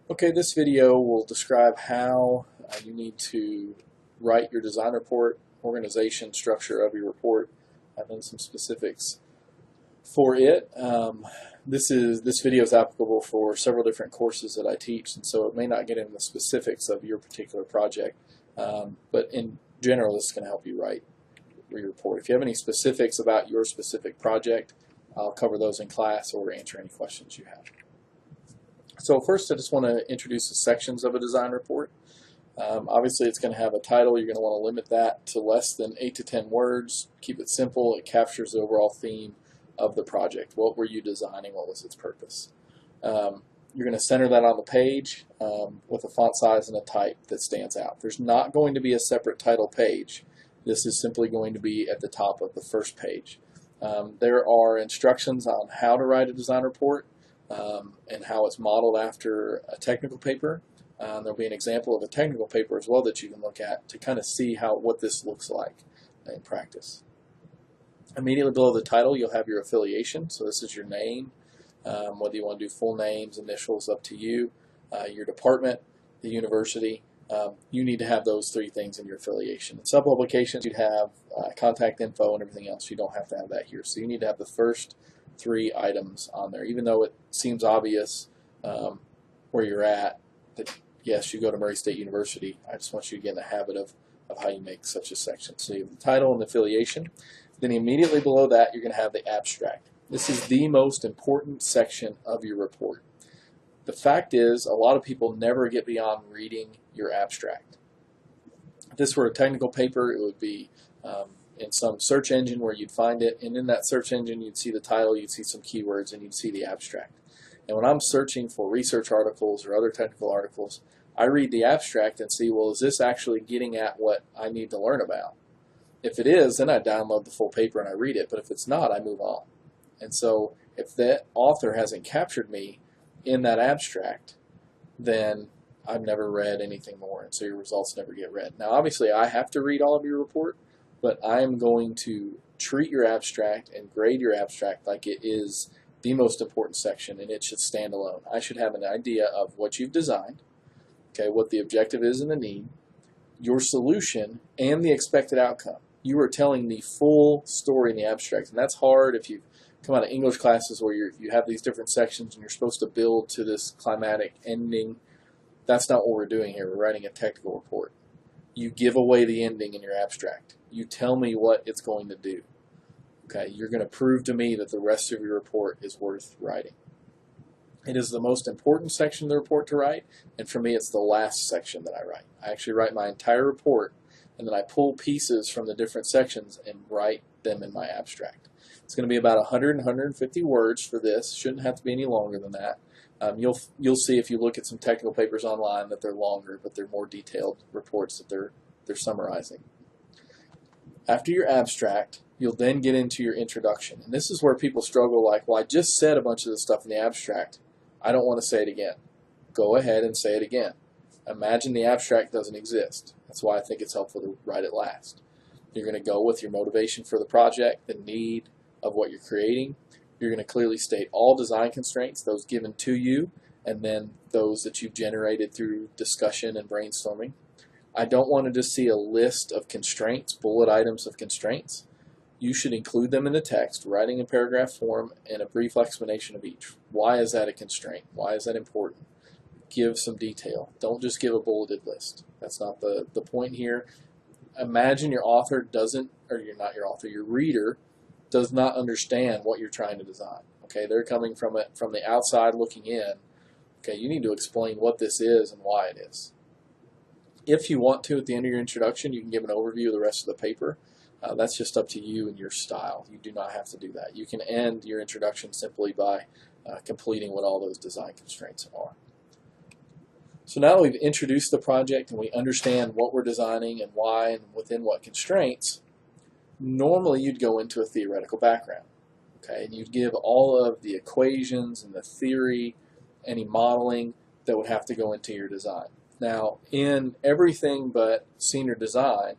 Okay, this video will describe how you need to write your design report, organization, structure of your report, and then some specifics for it. This video is applicable for several different courses that I teach, and so it may not get into the specifics of your particular project, but in general, this is going to help you write your report. If you have any specifics about your specific project, I'll cover those in class or answer any questions you have. So first, I just want to introduce the sections of a design report. Obviously, it's going to have a title. You're going to want to limit that to less than 8 to 10 words. Keep it simple. It captures the overall theme of the project. What were you designing? What was its purpose? You're going to center that on the page with a font size and a type that stands out. There's not going to be a separate title page. This is simply going to be at the top of the first page. There are instructions on how to write a design report. And how it's modeled after a technical paper. There'll be an example of a technical paper as well that you can look at to kind of see what this looks like in practice. Immediately below the title, you'll have your affiliation. So this is your name, whether you want to do full names, initials, up to you, your department, the university. You need to have those three things in your affiliation. In some publications, you'd have contact info and everything else. You don't have to have that here. So you need to have the first three items on there, even though it seems obvious where you're at, that yes, you go to Murray State University. I just want you to get in the habit of how you make such a section. So you have the title and the affiliation. Then immediately below that, you're going to have the abstract. This is the most important section of your report. The fact is, a lot of people never get beyond reading your abstract. If this were a technical paper, it would be in some search engine where you'd find it, and in that search engine you'd see the title, you'd see some keywords, and you'd see the abstract. And when I'm searching for research articles or other technical articles, I read the abstract and see, well, is this actually getting at what I need to learn about? If it is, then I download the full paper and I read it, but if it's not, I move on. And so if that author hasn't captured me in that abstract, then I've never read anything more, and so your results never get read. Now, obviously, I have to read all of your report, but I am going to treat your abstract and grade your abstract like it is the most important section, and it should stand alone. I should have an idea of what you've designed, okay, what the objective is and the need, your solution, and the expected outcome. You are telling the full story in the abstract, and that's hard if you've come out of English classes where you have these different sections and you're supposed to build to this climatic ending. That's not what we're doing here. We're writing a technical report. You give away the ending in your abstract. You tell me what it's going to do. Okay, you're going to prove to me that the rest of your report is worth writing. It is the most important section of the report to write, and for me it's the last section that I write. I actually write my entire report, and then I pull pieces from the different sections and write them in my abstract. It's going to be about 100 and 150 words for this. Shouldn't have to be any longer than that. You'll see if you look at some technical papers online that they're longer, but they're more detailed reports that they're summarizing. After your abstract, you'll then get into your introduction. And this is where people struggle, like, well, I just said a bunch of this stuff in the abstract. I don't want to say it again. Go ahead and say it again. Imagine the abstract doesn't exist. That's why I think it's helpful to write it last. You're going to go with your motivation for the project, the need of what you're creating. You're going to clearly state all design constraints, those given to you, and then those that you've generated through discussion and brainstorming. I don't want to just see a list of constraints, bullet items of constraints. You should include them in the text, writing in paragraph form, and a brief explanation of each. Why is that a constraint? Why is that important? Give some detail. Don't just give a bulleted list. That's not the point here. Imagine your author doesn't, or you're not your author, your reader does not understand what you're trying to design. Okay, they're coming from it from the outside looking in. Okay, you need to explain what this is and why it is. If you want to, at the end of your introduction, you can give an overview of the rest of the paper. That's just up to you and your style. You do not have to do that. You can end your introduction simply by completing what all those design constraints are. So now that we've introduced the project and we understand what we're designing and why and within what constraints, normally you'd go into a theoretical background. Okay, and you'd give all of the equations and the theory, any modeling that would have to go into your design. Now, in everything but senior design,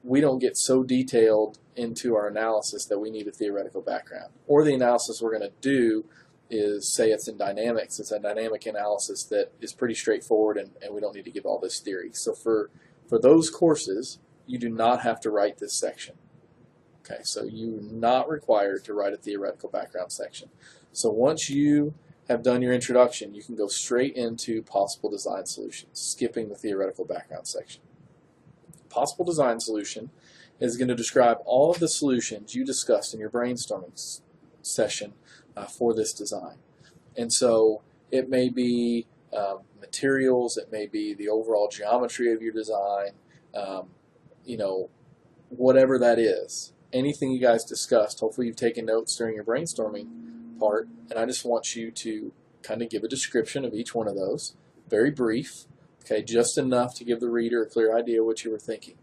we don't get so detailed into our analysis that we need a theoretical background. Or the analysis we're going to do is, say it's in dynamics, it's a dynamic analysis that is pretty straightforward, and we don't need to give all this theory. So for those courses, you do not have to write this section. Okay, so you're not required to write a theoretical background section. So once you have done your introduction, you can go straight into possible design solutions, skipping the theoretical background section. Possible design solution is going to describe all of the solutions you discussed in your brainstorming session for this design. And so it may be materials, it may be the overall geometry of your design, you know, whatever that is. Anything you guys discussed, hopefully you've taken notes during your brainstorming part, and I just want you to kind of give a description of each one of those, very brief, okay, just enough to give the reader a clear idea what you were thinking.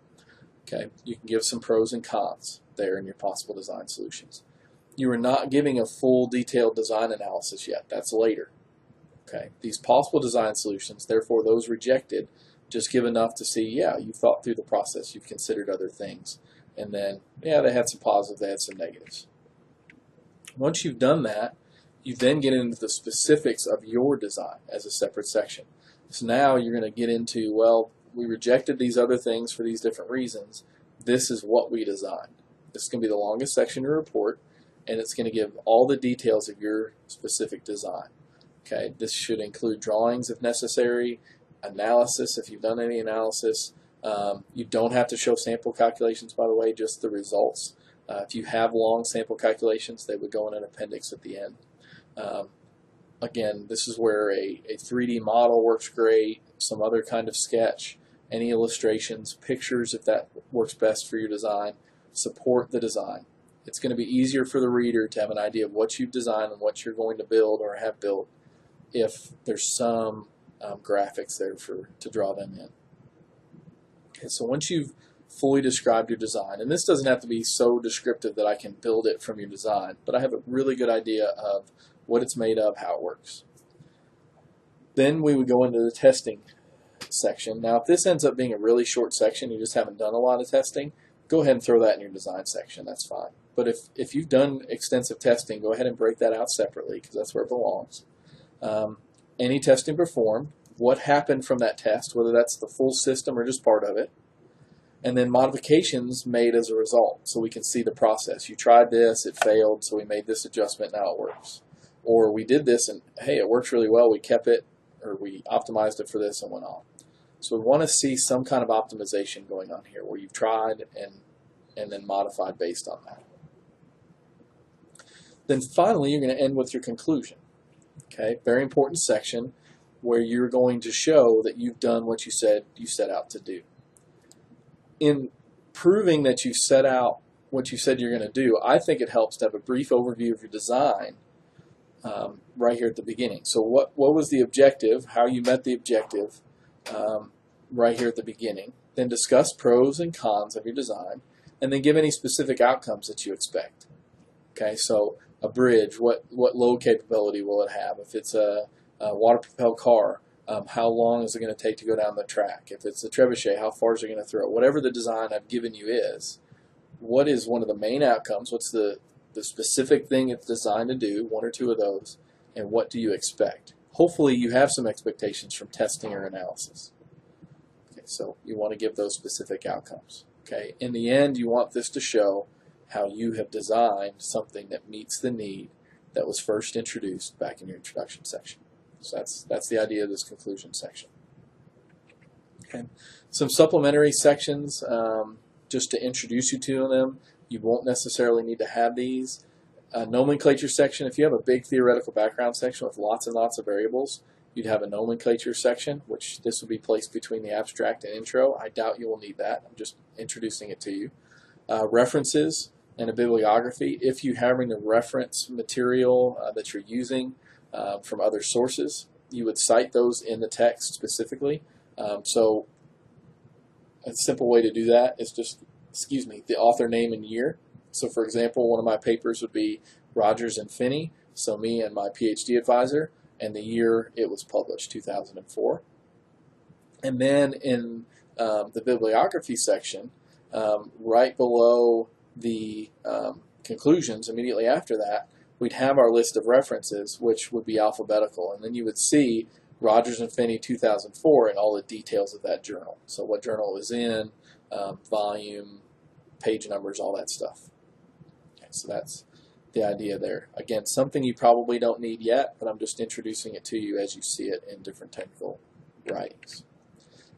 Okay, you can give some pros and cons there in your possible design solutions. You are not giving a full detailed design analysis yet. That's later. Okay, these possible design solutions, therefore those rejected, just give enough to see, yeah, you've thought through the process, you've considered other things, and then, yeah, they had some positives, they had some negatives. Once you've done that, you then get into the specifics of your design as a separate section. So now you're going to get into, well, we rejected these other things for these different reasons. This is what we designed. This is going to be the longest section of your report, and it's going to give all the details of your specific design. Okay, this should include drawings if necessary, analysis if you've done any analysis. You don't have to show sample calculations, by the way, just the results. If you have long sample calculations, they would go in an appendix at the end. Again, this is where a 3D model works great, some other kind of sketch, any illustrations, pictures if that works best for your design. Support the design. It's going to be easier for the reader to have an idea of what you've designed and what you're going to build or have built if there's some graphics there to draw them in. Okay, so once you've fully described your design, and this doesn't have to be so descriptive that I can build it from your design, but I have a really good idea of what it's made of, how it works. Then we would go into the testing section. Now if this ends up being a really short section, you just haven't done a lot of testing, go ahead and throw that in your design section, that's fine. But if you've done extensive testing, go ahead and break that out separately because that's where it belongs. Any testing performed, what happened from that test, whether that's the full system or just part of it, and then modifications made as a result so we can see the process. You tried this, it failed, so we made this adjustment, now it works. Or we did this and, hey, it works really well, we kept it, or we optimized it for this and went on. So we want to see some kind of optimization going on here where you've tried and then modified based on that. Then finally, you're going to end with your conclusion. Okay, very important section where you're going to show that you've done what you said you set out to do. In proving that you set out what you said you're going to do, I think it helps to have a brief overview of your design right here at the beginning. So what was the objective, how you met the objective right here at the beginning. Then discuss pros and cons of your design, and then give any specific outcomes that you expect. Okay, so a bridge, what load capability will it have? If it's a water-propelled car, how long is it going to take to go down the track? If it's a trebuchet, how far is it going to throw? Whatever the design I've given you is, what is one of the main outcomes? What's the specific thing it's designed to do, one or two of those, and what do you expect? Hopefully you have some expectations from testing or analysis. Okay, so you want to give those specific outcomes. Okay, in the end, you want this to show how you have designed something that meets the need that was first introduced back in your introduction section. So that's the idea of this conclusion section. Okay. Some supplementary sections just to introduce you to them. You won't necessarily need to have these. Nomenclature section, if you have a big theoretical background section with lots and lots of variables, you'd have a nomenclature section, which this would be placed between the abstract and intro. I doubt you will need that. I'm just introducing it to you. References and a bibliography. If you're having to reference material that you're using from other sources, you would cite those in the text specifically. So a simple way to do that is just, the author name and year. So for example, one of my papers would be Rogers and Finney, so me and my PhD advisor, and the year it was published, 2004. And then in the bibliography section, right below the conclusions, immediately after that, we'd have our list of references, which would be alphabetical, and then you would see Rogers and Finney 2004 and all the details of that journal. So what journal it was in, volume, page numbers, all that stuff. Okay, so that's the idea there. Again, something you probably don't need yet, but I'm just introducing it to you as you see it in different technical writings.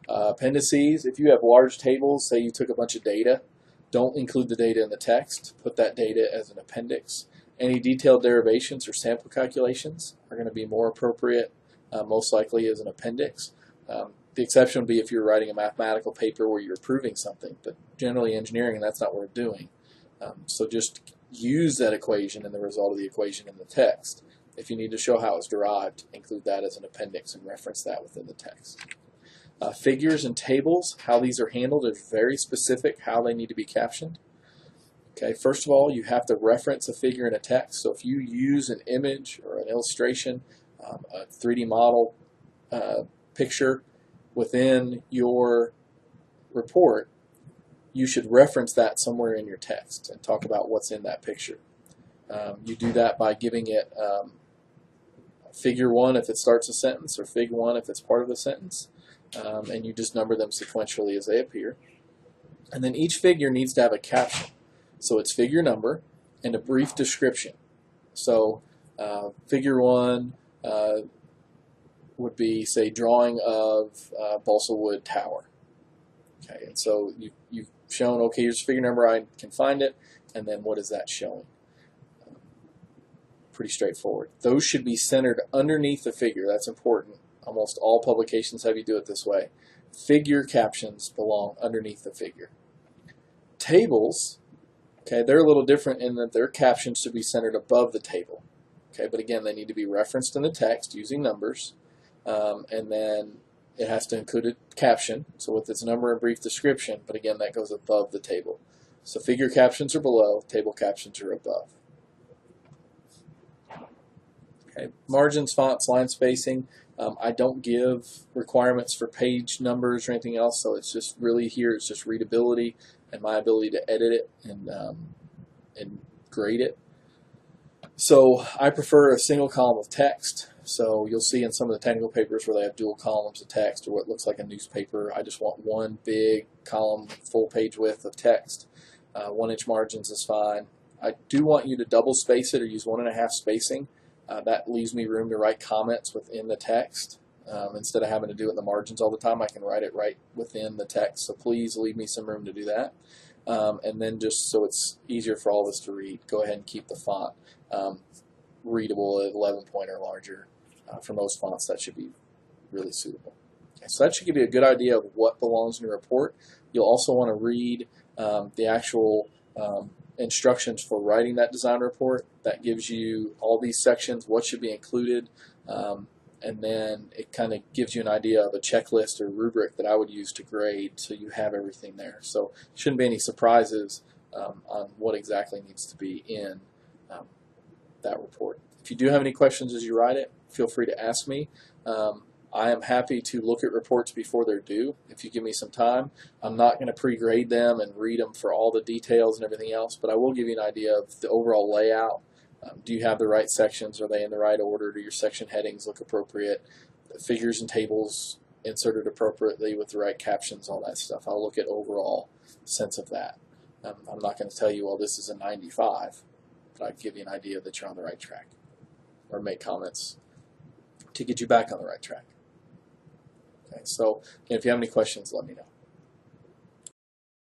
Appendices, if you have large tables, say you took a bunch of data, don't include the data in the text. Put that data as an appendix. Any detailed derivations or sample calculations are going to be more appropriate, most likely as an appendix. The exception would be if you're writing a mathematical paper where you're proving something, but generally engineering, that's not what we're doing. So just use that equation and the result of the equation in the text. If you need to show how it's derived, include that as an appendix and reference that within the text. Figures and tables, how these are handled is very specific how they need to be captioned. Okay, first of all, you have to reference a figure in a text. So if you use an image or an illustration, a 3D model picture within your report, you should reference that somewhere in your text and talk about what's in that picture. You do that by giving it figure 1 if it starts a sentence, or fig 1 if it's part of the sentence, and you just number them sequentially as they appear. And then each figure needs to have a caption. So it's figure number and a brief description. So figure 1 would be, say, drawing of balsa wood tower. Okay, and so you've shown, okay, here's figure number, I can find it, and then what is that showing? Pretty straightforward. Those should be centered underneath the figure. That's important. Almost all publications have you do it this way. Figure captions belong underneath the figure. Tables, okay, they're a little different in that their captions should be centered above the table. Okay, but again, they need to be referenced in the text using numbers, and then it has to include a caption, so with its number and brief description, but again, that goes above the table. So figure captions are below, table captions are above. Okay, margins, fonts, line spacing. I don't give requirements for page numbers or anything else, so it's just really here, it's just readability and my ability to edit it and grade it. So I prefer a single column of text. So you'll see in some of the technical papers where they have dual columns of text or what looks like a newspaper. I just want one big column, full page width of text. 1-inch margins is fine. I do want you to double space it or use 1.5 spacing. That leaves me room to write comments within the text. Instead of having to do it in the margins all the time, I can write it right within the text. So please leave me some room to do that. And then just so it's easier for all of us to read, go ahead and keep the font readable at 11 point or larger. For most fonts, that should be really suitable. Okay, so that should give you a good idea of what belongs in your report. You'll also want to read the actual instructions for writing that design report. That gives you all these sections, what should be included, and then it kind of gives you an idea of a checklist or rubric that I would use to grade, so you have everything there. So shouldn't be any surprises on what exactly needs to be in that report. If you do have any questions as you write it, feel free to ask me. I am happy to look at reports before they're due if you give me some time. I'm not going to pre-grade them and read them for all the details and everything else, but I will give you an idea of the overall layout. Do you have the right sections? Are they in the right order? Do your section headings look appropriate? The figures and tables inserted appropriately with the right captions, all that stuff. I'll look at overall sense of that. I'm not going to tell you, well, this is a 95, but I'll give you an idea that you're on the right track, or make comments to get you back on the right track. Okay, so if you have any questions, let me know.